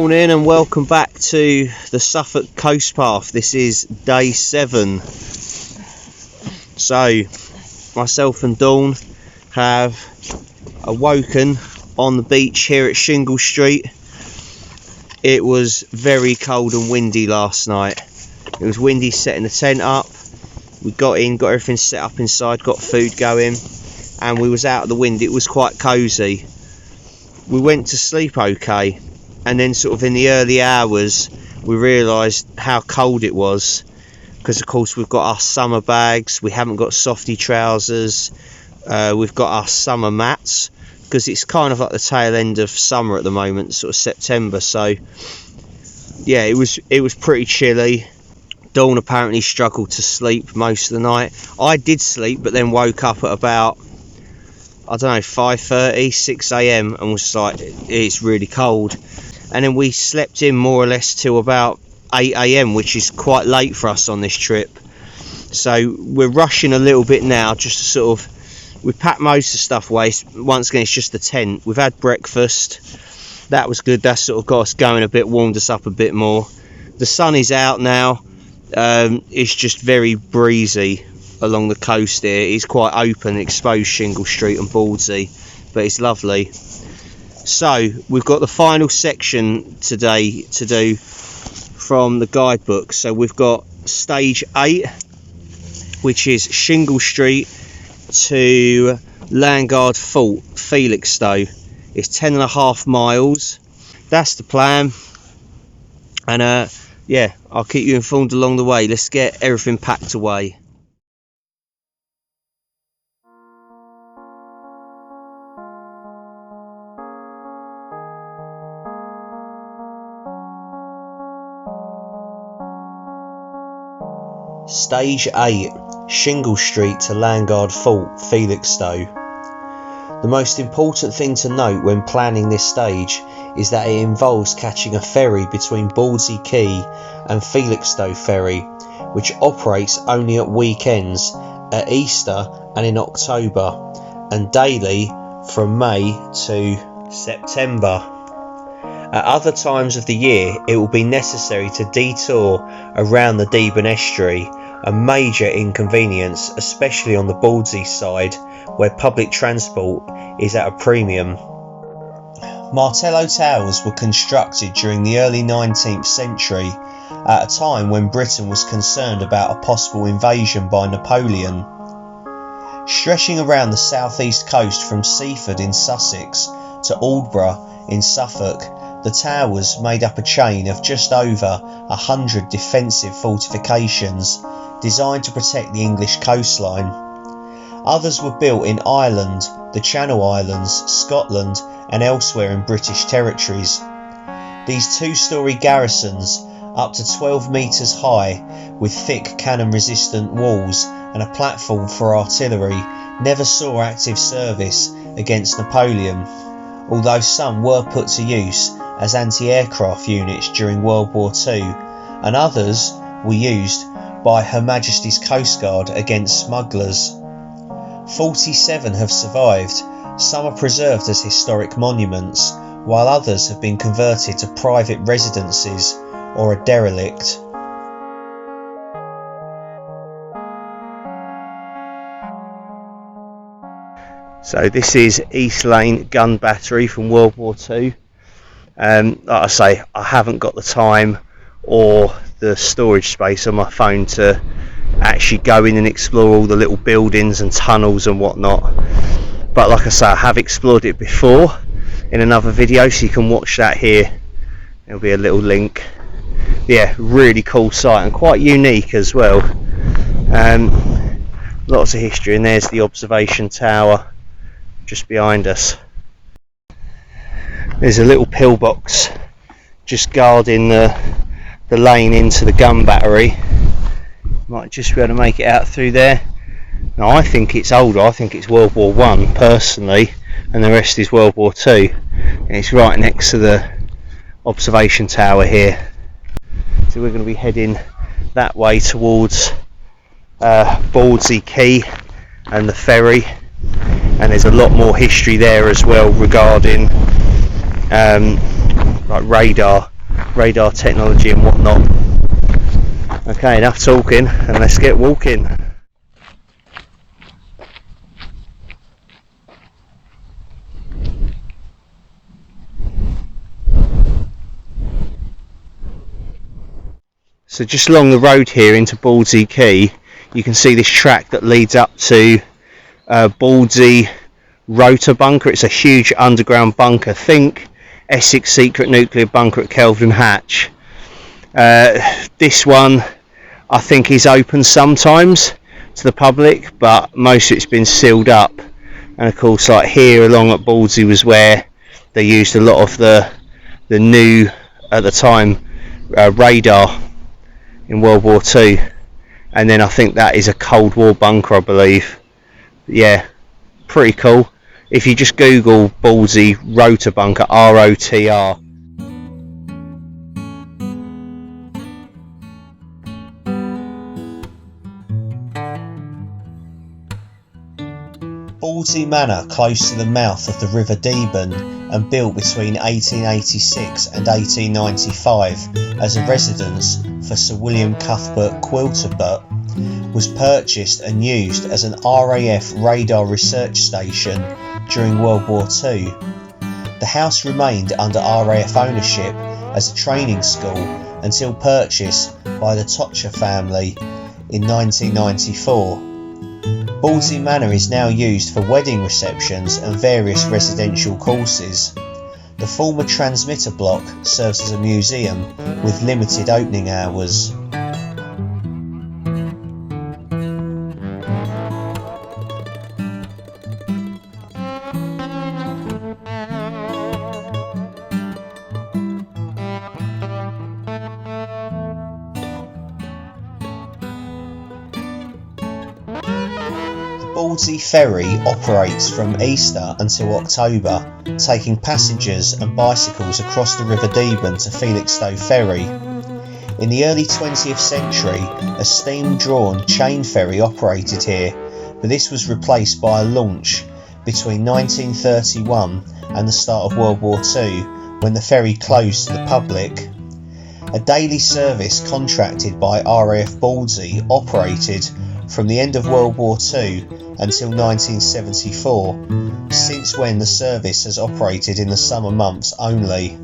morning and welcome back to the Suffolk Coast Path. This is day 7. So myself and Dawn have awoken on the beach here at Shingle Street. It was very cold and windy last night. It was windy setting the tent up. We got in, got everything set up inside, got food going, and we was out of the wind. It was quite cosy. We went to sleep okay, and then sort of in the early hours we realised how cold it was, because of course we've got our summer bags, we haven't got softy trousers, we've got our summer mats, because it's kind of like the tail end of summer at the moment, sort of September. So yeah, it was pretty chilly. Dawn apparently struggled to sleep most of the night. I did sleep, but then woke up at about, I don't know, 5:30, 6 a.m. and was like, it's really cold. And then we slept in more or less till about 8 a.m, which is quite late for us on this trip. So we're rushing a little bit now, just to sort of, we packed most of the stuff away. Once again, it's just the tent. We've had breakfast. That was good. That sort of got us going a bit, warmed us up a bit more. The sun is out now. It's just very breezy along the coast here. It's quite open, exposed Shingle Street and Birdseye, but it's lovely. So we've got the final section today to do from the guidebook. So we've got stage 8, which is Shingle Street to Landguard Fort, Felixstowe. It's 10.5 miles. That's the plan. And yeah, I'll keep you informed along the way. Let's get everything packed away. Stage 8, Shingle Street to Landguard Fort, Felixstowe. The most important thing to note when planning this stage is that it involves catching a ferry between Birdseye Quay and Felixstowe Ferry, which operates only at weekends, at Easter and in October, and daily from May to September. At other times of the year, it will be necessary to detour around the Deben estuary, a major inconvenience, especially on the Birdseye side, where public transport is at a premium. Martello towers were constructed during the early 19th century, at a time when Britain was concerned about a possible invasion by Napoleon. Stretching around the southeast coast from Seaford in Sussex to Aldborough in Suffolk, the towers made up a chain of just over 100 defensive fortifications designed to protect the English coastline. Others were built in Ireland, the Channel Islands, Scotland and elsewhere in British territories. These 2-storey garrisons, up to 12 metres high, with thick cannon-resistant walls and a platform for artillery, never saw active service against Napoleon, although some were put to use as anti-aircraft units during World War II, and others were used by Her Majesty's Coast Guard against smugglers. 47 have survived. Some are preserved as historic monuments, while others have been converted to private residences or are derelict. So this is East Lane Gun Battery from World War II. Like I say, I haven't got the time or the storage space on my phone to actually go in and explore all the little buildings and tunnels and whatnot. But like I say, I have explored it before in another video, so you can watch that here. There'll be a little link. Yeah, really cool site and quite unique as well. Lots of history, and there's the observation tower just behind us. There's a little pillbox just guarding the lane into the gun battery. Might just be able to make it out through there. Now I think it's older, I think it's World War I personally, and the rest is World War II. And it's right next to the observation tower here. So we're going to be heading that way towards Birdseye Quay and the ferry, and there's a lot more history there as well regarding like radar radar technology and whatnot. Okay, enough talking and let's get walking. So just along the road here into Birdseye Quay, you can see this track that leads up to Birdseye rotor bunker. It's a huge underground bunker. Think Essex secret nuclear bunker at Kelvedon Hatch. This one I think is open sometimes to the public, but most of it's been sealed up. And of course, like here along at Birdseye was where they used a lot of the new, at the time, radar in World War II. And then I think that is a Cold War bunker, I believe. Yeah, pretty cool. If you just Google Birdseye rotor bunker, ROTR. Birdseye Manor, close to the mouth of the River Deben and built between 1886 and 1895 as a residence for Sir William Cuthbert Quilterbert, was purchased and used as an RAF radar research station during World War II. The house remained under RAF ownership as a training school until purchased by the Tocher family in 1994. Birdseye Manor is now used for wedding receptions and various residential courses. The former transmitter block serves as a museum with limited opening hours. Birdseye Ferry operates from Easter until October, taking passengers and bicycles across the River Deben to Felixstowe Ferry. In the early 20th century, a steam-drawn chain ferry operated here, but this was replaced by a launch between 1931 and the start of World War II, when the ferry closed to the public. A daily service contracted by RAF Birdseye operated from the end of World War II until 1974, since when the service has operated in the summer months only.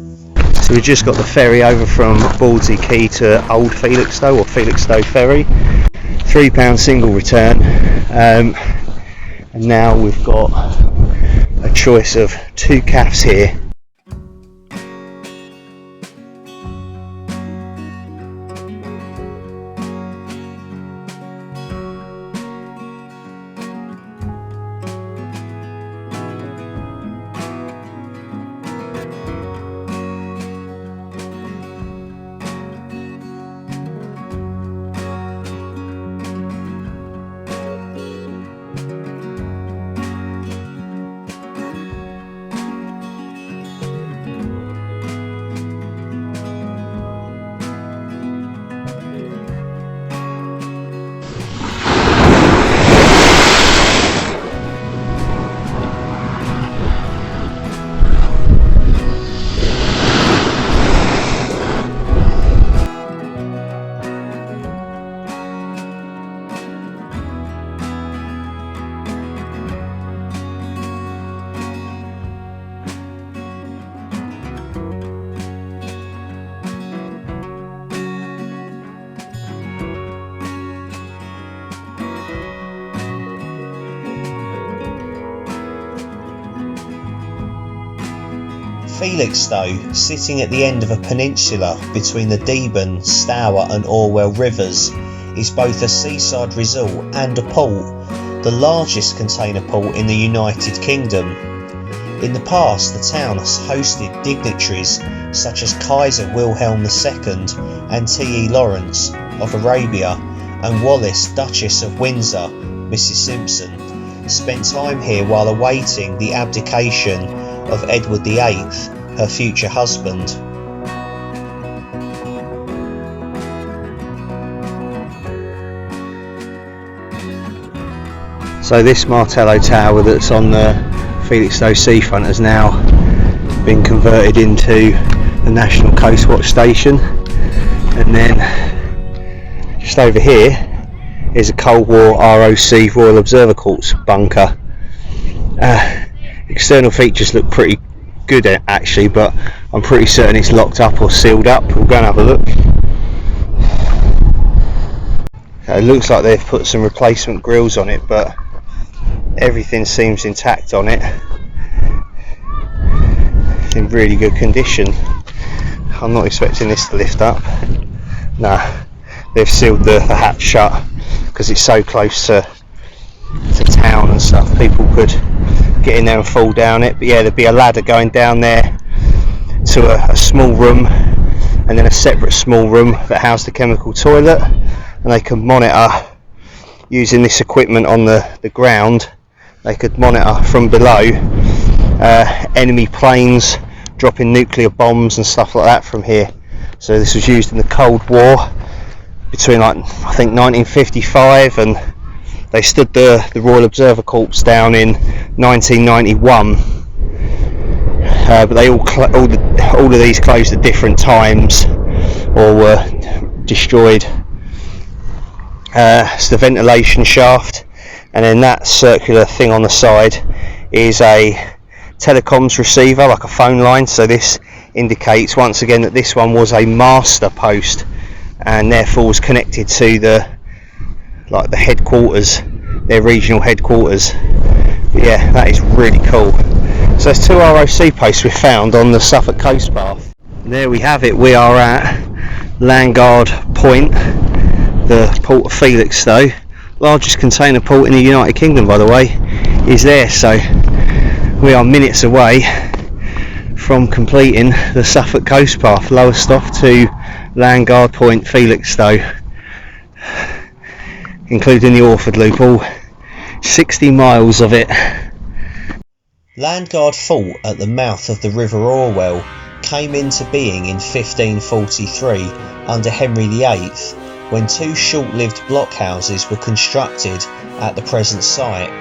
So we've just got the ferry over from Birdseye Quay to Old Felixstowe, or Felixstowe Ferry. £3 single return, and now we've got a choice of two cafes here. Felixstowe, sitting at the end of a peninsula between the Deben, Stour and Orwell rivers, is both a seaside resort and a port, the largest container port in the United Kingdom. In the past, the town has hosted dignitaries such as Kaiser Wilhelm II and T.E. Lawrence of Arabia and Wallis, Duchess of Windsor, Mrs. Simpson, spent time here while awaiting the abdication of Edward VIII, her future husband. So this Martello Tower that's on the Felixstowe seafront has now been converted into the National Coast Watch Station, and then just over here is a Cold War ROC Royal Observer Corps bunker. External features look pretty good actually, but I'm pretty certain it's locked up or sealed up. We'll go and have a look. It looks like they've put some replacement grills on it, but everything seems intact on it. It's in really good condition. I'm not expecting this to lift up. Nah, they've sealed the hatch shut because it's so close to town and stuff. People could get in there and fall down it. But yeah, there'd be a ladder going down there to a small room, and then a separate small room that housed the chemical toilet, and they can monitor using this equipment on the ground. They could monitor from below enemy planes dropping nuclear bombs and stuff like that from here. So this was used in the Cold War between, like, I think 1955, and they stood the Royal Observer Corps down in 1991. But they all of these closed at different times or were destroyed. It's the ventilation shaft, and then that circular thing on the side is a telecoms receiver, like a phone line. So this indicates once again that this one was a master post, and therefore was connected to the headquarters, their regional headquarters. But yeah, that is really cool. So there's 2 ROC posts we found on the Suffolk Coast Path. And there we have it. We are at Landguard Point, the port of Felixstowe, largest container port in the United Kingdom, by the way, is there. So we are minutes away from completing the Suffolk Coast Path, Lowestoft to Landguard Point, Felixstowe, including the Orford Loop, all 60 miles of it. Landguard Fort at the mouth of the River Orwell came into being in 1543 under Henry VIII, when 2 short-lived blockhouses were constructed at the present site.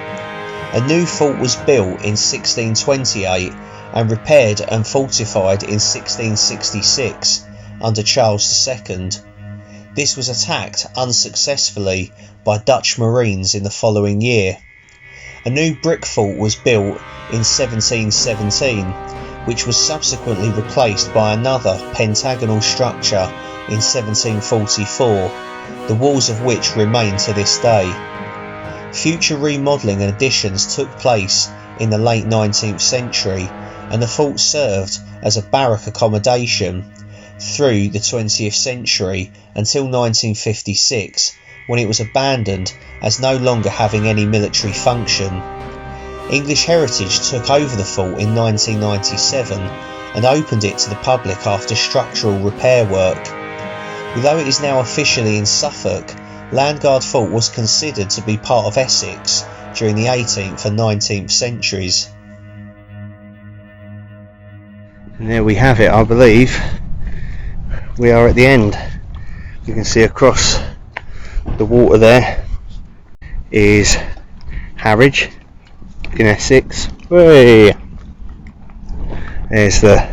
A new fort was built in 1628 and repaired and fortified in 1666 under Charles II. This was attacked unsuccessfully by Dutch Marines in the following year. A new brick fort was built in 1717, which was subsequently replaced by another pentagonal structure in 1744, the walls of which remain to this day. Future remodelling and additions took place in the late 19th century, and the fort served as a barrack accommodation through the 20th century until 1956, when it was abandoned as no longer having any military function. English Heritage took over the fort in 1997 and opened it to the public after structural repair work. Although it is now officially in Suffolk, Landguard Fort was considered to be part of Essex during the 18th and 19th centuries. And there we have it. I believe we are at the end. You can see across the water there is Harwich in Essex. Hey! There's the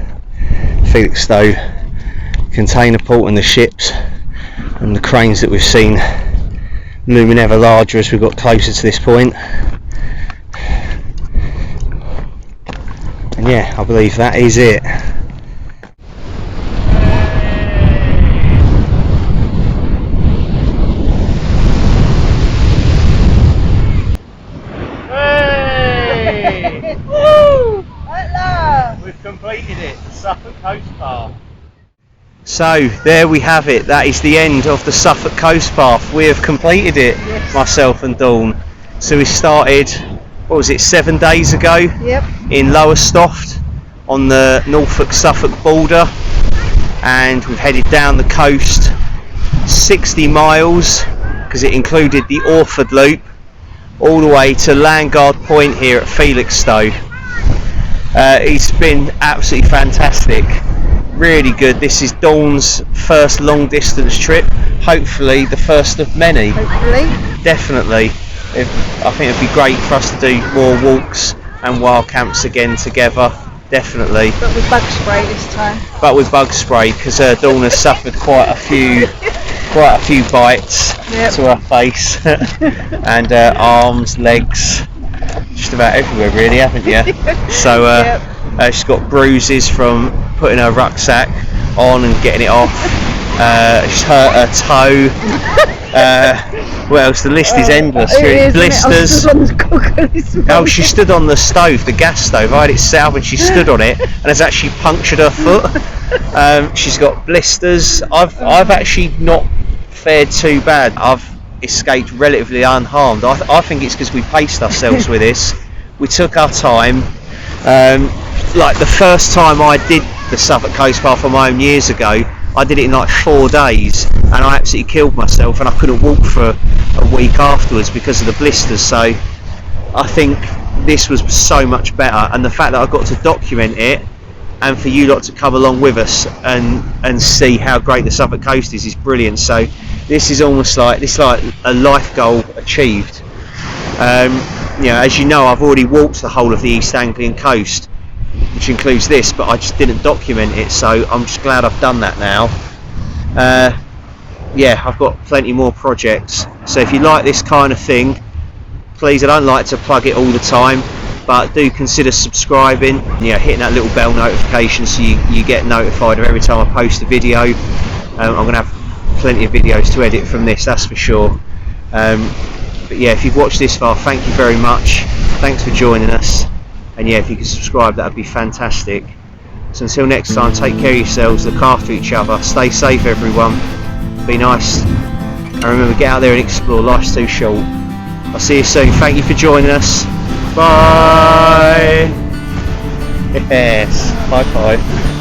Felixstowe container port and the ships and the cranes that we've seen looming ever larger as we got closer to this point. And yeah, I believe that is it. We've completed it, the Suffolk Coast Path. So there we have it. That is the end of the Suffolk Coast Path. We have completed it, yes. Myself and Dawn. So we started, what was it, 7 days ago? Yep. In Lowestoft on the Norfolk-Suffolk border, and we've headed down the coast 60 miles because it included the Orford Loop, all the way to Landguard Point here at Felixstowe. It's been absolutely fantastic, really good. This is Dawn's first long distance trip, hopefully the first of many. Hopefully. Definitely. I think it'd be great for us to do more walks and wild camps again together. definitely. But with bug spray this time. But with bug spray, because Dawn has suffered quite a few bites to her face and arms, legs, just about everywhere really, haven't you? So she's got bruises from putting her rucksack on and getting it off. She's hurt her toe. What else? The list is endless. Blisters. Oh, she stood on the stove, the gas stove. I had it set up and she stood on it and has actually punctured her foot. She's got blisters. I've actually not fared too bad. I've escaped relatively unharmed. I think it's because we paced ourselves with this. We took our time. Like the first time I did the Suffolk Coast Path on my own years ago, I did it in like 4 days and I absolutely killed myself and I couldn't walk for a week afterwards because of the blisters. So I think this was so much better, and the fact that I got to document it and for you lot to come along with us and see how great the Suffolk Coast is brilliant. So this is almost like a life goal achieved. You know, as you know, I've already walked the whole of the East Anglian coast, which includes this, but I just didn't document it, so I'm just glad I've done that now. Yeah, I've got plenty more projects, so if you like this kind of thing, please, I don't like to plug it all the time, but do consider subscribing, hitting that little bell notification so you get notified of every time I post a video. I'm going to have plenty of videos to edit from this, that's for sure. But yeah, if you've watched this far, thank you very much. Thanks for joining us. And yeah, if you could subscribe, that would be fantastic. So until next time, take care of yourselves, look after each other, stay safe everyone, be nice, and remember, get out there and explore, life's too short. I'll see you soon, thank you for joining us, bye! Yes, bye bye.